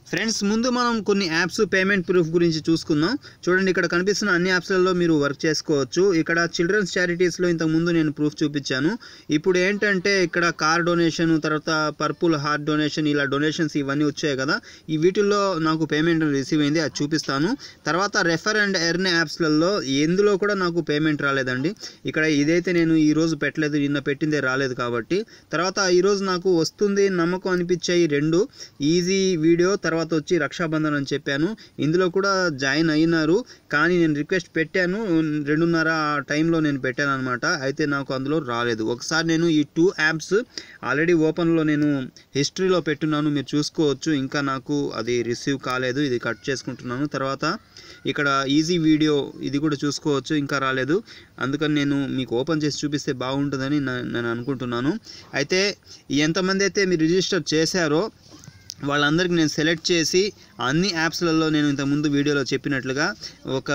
Friends ముందు మనం కొన్ని యాప్స్ పేమెంట్ ప్రూఫ్ గురించి చూసుకుందాం. చూడండి, ఇక్కడ కనిపిస్తున్న అన్ని యాప్స్లలో మీరు వర్క్ చేసుకోవచ్చు. ఇక్కడ చిల్డ్రన్స్ చారిటీస్లో ఇంతకు ముందు నేను ప్రూఫ్ చూపించాను. ఇప్పుడు ఏంటంటే ఇక్కడ కార్ డొనేషన్, తర్వాత పర్పుల్ హార్ట్ డొనేషన్, ఇలా డొనేషన్స్ ఇవన్నీ వచ్చాయి కదా, ఈ వీటిల్లో నాకు పేమెంట్ రిసీవ్ అయింది, అది చూపిస్తాను. తర్వాత రెఫర్ అండ్ ఎర్న్ యాప్స్లలో ఎందులో కూడా నాకు పేమెంట్ రాలేదండి. ఇక్కడ ఇదైతే నేను ఈరోజు పెట్టలేదు, నిన్న పెట్టిందే రాలేదు కాబట్టి. తర్వాత ఈరోజు నాకు వస్తుంది నమ్మకం అనిపించాయి రెండు, ఈజీ వీడియో తర్వాత వచ్చి రక్షాబంధన్ అని చెప్పాను. ఇందులో కూడా జాయిన్ అయినారు, కానీ నేను రిక్వెస్ట్ పెట్టాను 2:30 ఆ టైంలో నేను పెట్టాను అనమాట. అయితే నాకు అందులో రాలేదు. ఒకసారి నేను ఈ 2 యాప్స్ ఆల్రెడీ ఓపెన్లో నేను హిస్టరీలో పెట్టున్నాను, మీరు చూసుకోవచ్చు. ఇంకా నాకు అది రిసీవ్ కాలేదు, ఇది కట్ చేసుకుంటున్నాను. తర్వాత ఇక్కడ ఈజీ వీడియో ఇది కూడా చూసుకోవచ్చు, ఇంకా రాలేదు. అందుకని నేను మీకు ఓపెన్ చేసి చూపిస్తే బాగుంటుందని నేను అనుకుంటున్నాను. అయితే ఎంతమంది అయితే మీరు రిజిస్టర్ చేశారో వాళ్ళందరికీ నేను సెలెక్ట్ చేసి అన్ని యాప్స్లలో నేను ఇంతకుముందు వీడియోలో చెప్పినట్లుగా ఒక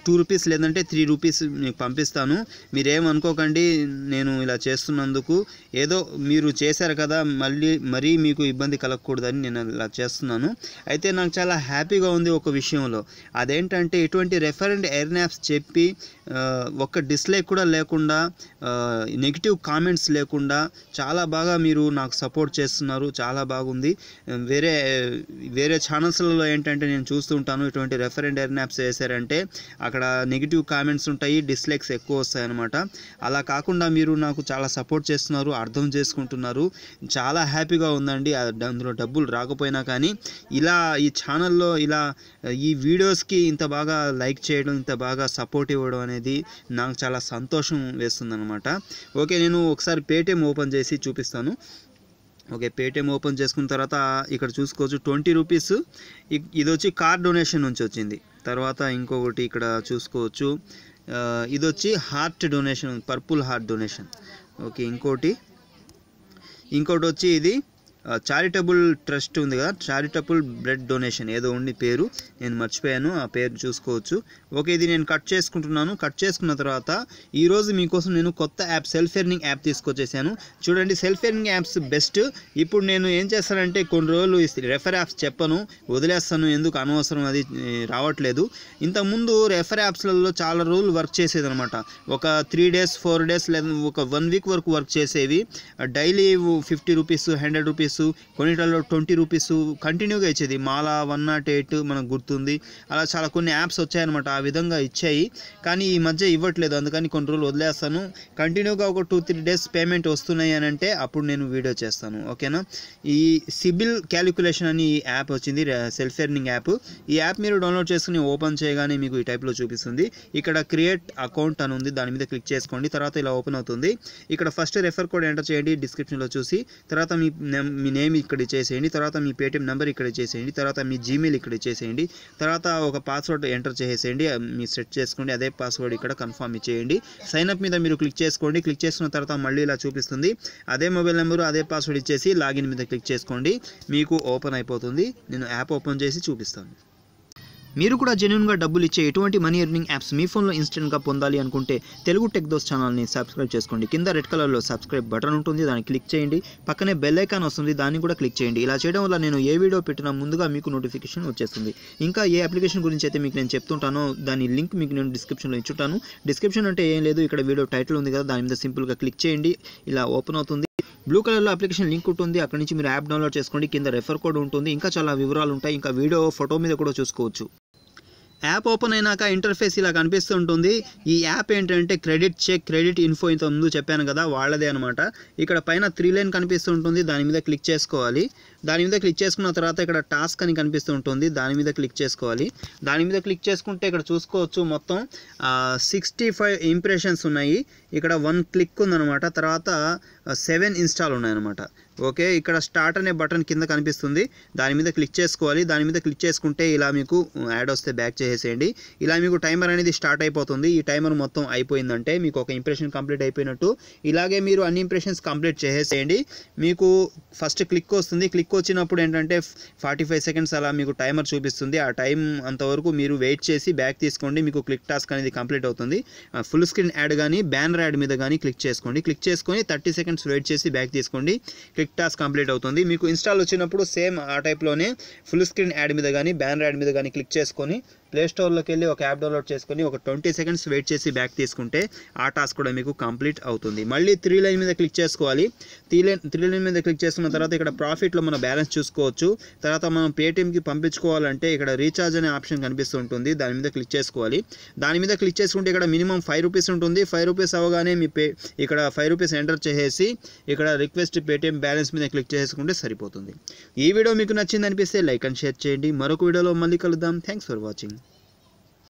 2 రూపీస్ లేదంటే 3 రూపీస్ మీకు పంపిస్తాను. మీరేమనుకోకండి నేను ఇలా చేస్తున్నందుకు, ఏదో మీరు చేశారు కదా మరీ మీకు ఇబ్బంది కలగకూడదని నేను ఇలా చేస్తున్నాను. అయితే నాకు చాలా హ్యాపీగా ఉంది ఒక విషయంలో, అదేంటంటే ఇటువంటి రెఫర్ అండ్ ఎర్న్ యాప్స్ చెప్పి ఒక్క డిస్లైక్ కూడా లేకుండా, నెగిటివ్ కామెంట్స్ లేకుండా చాలా బాగా మీరు నాకు సపోర్ట్ చేస్తున్నారు, చాలా బాగుంది. వేరే ఛానల్స్లలో ఏంటంటే నేను చూస్తూ ఉంటాను, ఇటువంటి రెఫర్ అండ్ ఎర్న్ యాప్స్ వేసారంటే అక్కడ నెగిటివ్ కామెంట్స్ ఉంటాయి, డిస్లైక్స్ ఎక్కువ వస్తాయన్నమాట. అలా కాకుండా మీరు నాకు చాలా సపోర్ట్ చేస్తున్నారు, అర్థం చేసుకుంటున్నారు, చాలా హ్యాపీగా ఉందండి. అందులో డబ్బులు రాకపోయినా కానీ ఇలా ఈ ఛానల్లో ఇలా ఈ వీడియోస్కి ఇంత బాగా లైక్ చేయడం, ఇంత బాగా సపోర్ట్ ఇవ్వడం అనేది నాకు చాలా సంతోషం వేస్తుందన్నమాట. ఓకే, నేను ఒకసారి పేటిఎం ఓపెన్ చేసి చూపిస్తాను. ఓకే, పేటిఎం ఓపెన్ చేసుకున్న తర్వాత ఇక్కడ చూసుకోవచ్చు 20 రూపీస్, ఇది వచ్చి కార్ డొనేషన్ నుంచి వచ్చింది. తర్వాత ఇంకొకటి ఇక్కడ చూసుకోవచ్చు, ఇది వచ్చి heart donation, purple heart donation. Okay, ఇంకోటి వచ్చి ఇది చారిటబుల్ ట్రస్ట్ ఉంది కదా, చారిటబుల్ బ్లడ్ డొనేషన్ ఏదో ఉంది పేరు, నేను మర్చిపోయాను, ఆ పేరు చూసుకోవచ్చు. ఓకే, ఇది నేను కట్ చేసుకుంటున్నాను. కట్ చేసుకున్న తర్వాత ఈరోజు మీకోసం నేను కొత్త యాప్ సెల్ఫ్ ఎర్నింగ్ యాప్ తీసుకొచ్చేసాను. చూడండి, సెల్ఫ్ ఎర్నింగ్ యాప్స్ బెస్ట్. ఇప్పుడు నేను ఏం చేస్తానంటే కొన్ని రోజులు రెఫర్ యాప్స్ చెప్పను, వదిలేస్తాను, ఎందుకు అనవసరం, అది రావట్లేదు. ఇంతకుముందు రెఫర్ యాప్స్లలో చాలా రోజులు వర్క్ చేసేదనమాట. ఒక 3 days 4 days లేదా ఒక 1 week వరకు వర్క్ చేసేవి. డైలీ 50 రూపీస్ 100 రూపీస్, కొన్నిటిలో 20 రూపీస్ కంటిన్యూగా ఇచ్చేది. మాలా 108 మనకు గుర్తుంది. అలా చాలా కొన్ని యాప్స్ వచ్చాయన్నమాట, ఆ విధంగా ఇచ్చాయి. కానీ ఈ మధ్య ఇవ్వట్లేదు, అందుకని కొన్ని రోజులు వదిలేస్తాను. కంటిన్యూగా ఒక 2-3 days పేమెంట్ వస్తున్నాయి అని అంటే అప్పుడు నేను వీడియో చేస్తాను. ఓకేనా. ఈ సిబిల్ క్యాలిక్యులేషన్ అని ఈ యాప్ వచ్చింది, సెల్ఫ్ ఎర్నింగ్ యాప్. ఈ యాప్ మీరు డౌన్లోడ్ చేసుకుని ఓపెన్ చేయగానే మీకు ఈ టైప్లో చూపిస్తుంది. ఇక్కడ క్రియేట్ అకౌంట్ అని ఉంది, దాని మీద క్లిక్ చేసుకోండి. తర్వాత ఇలా ఓపెన్ అవుతుంది. ఇక్కడ ఫస్ట్ రెఫర్ కోడ్ ఎంటర్ చేయండి డిస్క్రిప్షన్లో చూసి. తర్వాత మీ నేమ్ ఇక్కడ ఇచ్చేసేయండి. తర్వాత మీ పేటిఎం నెంబర్ ఇక్కడ ఇచ్చేసేయండి. తర్వాత మీ జీమెయిల్ ఇక్కడ ఇచ్చేసేయండి. తర్వాత ఒక పాస్వర్డ్ ఎంటర్ చేసేయండి, మీరు సెట్ చేసుకోండి. అదే పాస్వర్డ్ ఇక్కడ కన్ఫర్మ్ ఇచ్చేయండి. సైన్అప్ మీద మీరు క్లిక్ చేసుకోండి. క్లిక్ చేసుకున్న తర్వాత మళ్ళీ ఇలా చూపిస్తుంది. అదే మొబైల్ నెంబరు అదే పాస్వర్డ్ ఇచ్చేసి లాగిన్ మీద క్లిక్ చేసుకోండి, మీకు ఓపెన్ అయిపోతుంది. నేను యాప్ ఓపెన్ చేసి చూపిస్తాను. మీరు కూడా జెన్యూన్గా డబ్బులు ఇచ్చే ఎటువంటి మనీ ఎర్నింగ్ యాప్స్ మీ ఫోన్లో ఇన్స్టెంట్గా పొందాలి అనుకుంటే తెలుగు టెక్ దోస్ ఛానల్ని సబ్స్క్రైబ్ చేసుకోండి. కింద రెడ్ కలర్లో సబ్స్క్రైబ్ బటన్ ఉంటుంది, దాన్ని క్లిక్ చేయండి. పక్కనే బెల్ ఐకాన్ వస్తుంది, దాన్ని కూడా క్లిక్ చేయండి. ఇలా చేయడం వల్ల నేను ఏ వీడియో పెట్టినా ముందుగా మీకు నోటిఫికేషన్ వచ్చేస్తుంది. ఇంకా ఏ అప్లికేషన్ గురించి అయితే మీకు నేను చెప్తుంటానో దాని లింక్ మీకు నేను డిస్క్రిప్షన్లో ఇచ్చుంటాను. డిస్క్రిప్షన్ అంటే ఏం లేదు, ఇక్కడ వీడియో టైటిల్ ఉంది కదా, దాని మీద సింపుల్గా క్లిక్ చేయండి, ఇలా ఓపెన్ అవుతుంది. బ్లూ కలర్లో అప్లికేషన్ లింక్ ఉంటుంది, అక్కడి నుంచి మీరు యాప్ డౌన్లోడ్ చేసుకోండి. కింద రెఫర్ కోడ్ ఉంటుంది, ఇంకా చాలా వివరాలు ఉంటాయి. ఇంకా వీడియో ఫోటో మీద కూడా చూసుకోవచ్చు. యాప్ ఓపెన్ అయినాక ఇంటర్ఫేస్ ఇలా కనిపిస్తుంటుంది. ఈ యాప్ ఏంటంటే క్రెడిట్ చెక్, క్రెడిట్ ఇన్ఫో ఇంత ముందు చెప్పాను కదా, వాళ్ళదే అనమాట. ఇక్కడ పైన 3 లైన్ కనిపిస్తుంటుంది, దాని మీద క్లిక్ చేసుకోవాలి. దాని మీద క్లిక్ చేసుకున్న తర్వాత ఇక్కడ టాస్క్ అని కనిపిస్తుంటుంది, దాని మీద క్లిక్ చేసుకోవాలి. దాని మీద క్లిక్ చేసుకుంటే ఇక్కడ చూసుకోవచ్చు మొత్తం 65 ఇంప్రెషన్స్ ఉన్నాయి. ఇక్కడ 1 క్లిక్ ఉందన్నమాట. తర్వాత 7 ఇన్స్టాల్ ఉన్నాయన్నమాట. ఓకే, ఇక్కడ స్టార్ట్ అనే బటన్ కింద కనిపిస్తుంది, దాని మీద క్లిక్ చేసుకోవాలి. దాని మీద క్లిక్ చేసుకుంటే ఇలా మీకు యాడ్ వస్తే బ్యాక్ చేసేయండి. ఇలా మీకు టైమర్ అనేది స్టార్ట్ అయిపోతుంది. ఈ టైమర్ మొత్తం అయిపోయిందంటే మీకు ఒక ఇంప్రెషన్ కంప్లీట్ అయిపోయినట్టు. ఇలాగే మీరు అన్ని ఇంప్రెషన్స్ కంప్లీట్ చేసేయండి. మీకు ఫస్ట్ క్లిక్ వస్తుంది. క్లిక్ వచ్చినప్పుడు ఏంటంటే 45 seconds అలా మీకు టైమర్ చూపిస్తుంది. ఆ టైం అంతవరకు మీరు వెయిట్ చేసి బ్యాక్ తీసుకోండి, మీకు క్లిక్ టాస్క్ అనేది కంప్లీట్ అవుతుంది. ఫుల్ స్క్రీన్ యాడ్ కానీ బ్యానర్ బ్యానర్ యాడ్ మీద కానీ క్లిక్ చేసుకోండి. క్లిక్ చేసుకొని 30 సెకండ్స్ వెయిట్ చేసి బ్యాక్ తీసుకోండి. క్లిక్ టాస్క్ కంప్లీట్ అవుతుంది. మీకు ఇన్స్టాల్ వచ్చినప్పుడు సేమ్ ఆ టైప్లోనే ఫుల్ స్క్రీన్ యాడ్ మీద కానీ బ్యానర్ యాడ్ మీద కానీ క్లిక్ చేసుకొని ప్లే స్టోర్లోకి వెళ్ళి ఒక యాప్ డౌన్లోడ్ చేసుకొని ఒక 20 సెకండ్స్ వెయిట్ చేసి బ్యాక్ తీసుకుంటే ఆ టాస్క్ కూడా మీకు కంప్లీట్ అవుతుంది. మళ్ళీ 3 లైన్ మీద క్లిక్ చేసుకోవాలి. 3 లైన్ మీద క్లిక్ చేసుకున్న తర్వాత ఇక్కడ ప్రాఫిట్లో మన బ్యాలెన్స్ చూసుకోవచ్చు. తర్వాత మనం పేటిఎంకి పంపించుకోవాలంటే ఇక్కడ రీఛార్జ్ అనే ఆప్షన్ కనిపిస్తుంటుంది, దాని మీద క్లిక్ చేసుకోవాలి. దాని మీద క్లిక్ చేసుకుంటే ఇక్కడ మినిమం 5 రూపీస్ ఉంటుంది. 5 రూపీస్ అవ్వగానే మీ ఇక్కడ 5 రూపీస్ ఎంటర్ చేసేసి ఇక్కడ రిక్వెస్ట్ పేటిఎం బ్యాలెన్స్ మీద క్లిక్ చేసుకుంటే సరిపోతుంది. ఈ వీడియో మీకు నచ్చింది అనిపిస్తే లైక్ అండ్ షేర్ చేయండి. మరొక వీడియోలో మళ్ళీ కలుద్దాం. Thanks for watching.